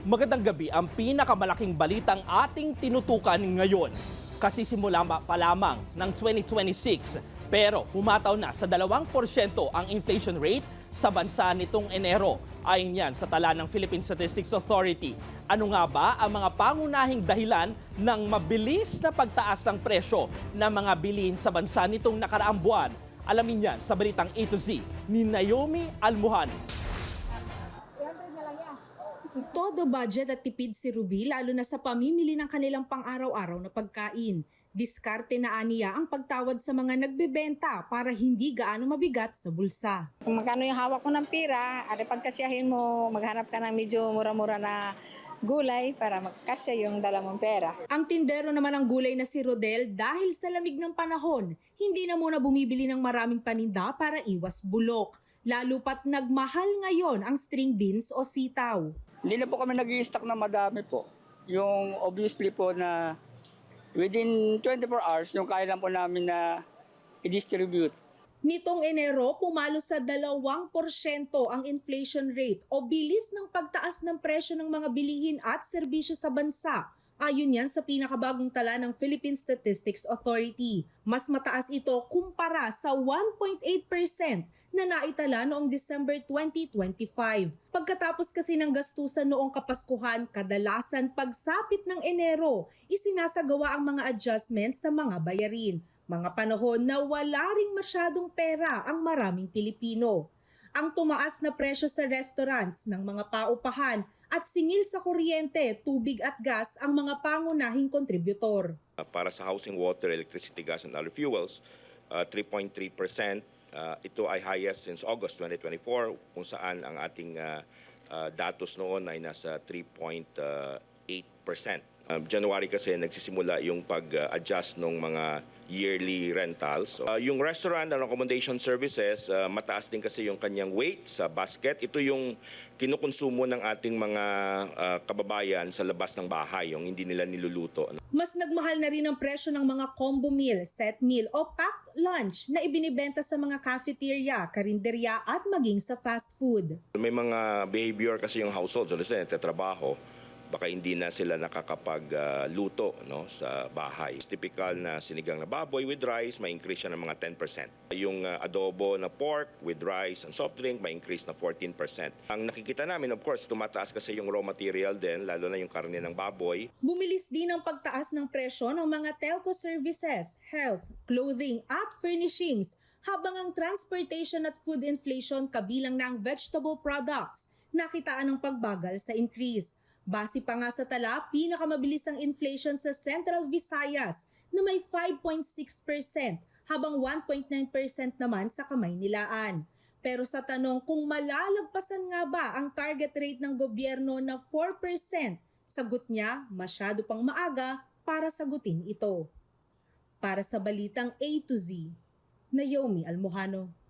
Magandang gabi, ang pinakamalaking balitang ating tinutukan ngayon. Kasi simula pa lamang ng 2026, pero humataw na sa 2% ang inflation rate sa bansa nitong Enero. Ayon yan sa tala ng Philippine Statistics Authority. Ano nga ba ang mga pangunahing dahilan ng mabilis na pagtaas ng presyo ng mga bilihin sa bansa nitong nakaraang buwan? Alamin yan sa balitang A to Z ni Naomi Almuhan. Todo budget at tipid si Ruby lalo na sa pamimili ng kanilang pang-araw-araw na pagkain. Diskarte na aniya ang pagtawad sa mga nagbebenta para hindi gaano mabigat sa bulsa. Kung magkano yung hawak mo ng pira, ada pagkasyahin mo, maghanap ka ng medyo mura-mura na gulay para magkasya yung dala mong pera. Ang tindero naman ng gulay na si Rodel dahil sa lamig ng panahon, hindi na muna bumibili ng maraming paninda para iwas bulok. Lalo pat nagmahal ngayon ang string beans o sitaw. Hindi na po kami nag-i-stock na madami po. Yung obviously po na within 24 hours, yung kaya lang po namin na i-distribute. Nitong Enero, pumalo sa 2% ang inflation rate o bilis ng pagtaas ng presyo ng mga bilihin at serbisyo sa bansa. Ayon yan sa pinakabagong tala ng Philippine Statistics Authority. Mas mataas ito kumpara sa 1.8% na naitala noong December 2025. Pagkatapos kasi ng gastusan noong Kapaskuhan, kadalasan pagsapit ng Enero, isinasagawa ang mga adjustments sa mga bayarin. Mga panahon na wala ring masyadong pera ang maraming Pilipino. Ang tumaas na presyo sa restaurants ng mga paupahan at singil sa kuryente, tubig at gas ang mga pangunahing kontributor. Para sa housing, water, electricity, gas, and other fuels, 3.3%. Ito ay highest since August 2024 kung saan ang ating datos noon ay nasa 3.8%. January kasi nagsisimula yung pag-adjust ng mga yearly rentals. Yung restaurant and accommodation services, mataas din kasi yung kanyang weight sa basket. Ito yung kinukonsumo ng ating mga kababayan sa labas ng bahay, yung hindi nila niluluto. Mas nagmahal na rin ang presyo ng mga combo meal, set meal o packed lunch na ibinibenta sa mga cafeteria, karinderya at maging sa fast food. May mga behavior kasi yung households, nagtatrabaho, baka hindi na sila nakakapagluto sa bahay. Typical na sinigang na baboy with rice, may increase siya ng mga 10%. Yung adobo na pork with rice and soft drink, may increase na 14%. Ang nakikita namin, of course, tumataas kasi yung raw material din, lalo na yung karne ng baboy. Bumilis din ang pagtaas ng presyo ng mga telco services, health, clothing at furnishings, habang ang transportation at food inflation kabilang na ang vegetable products, nakitaan ng pagbagal sa increase. Base pa nga sa tala, pinakamabilis ang inflation sa Central Visayas na may 5.6% habang 1.9% naman sa Kamaynilaan. Pero sa tanong kung malalagpasan nga ba ang target rate ng gobyerno na 4%, sagot niya masyado pang maaga para sagutin ito. Para sa Balitang A to Z, Naomi Almuhano.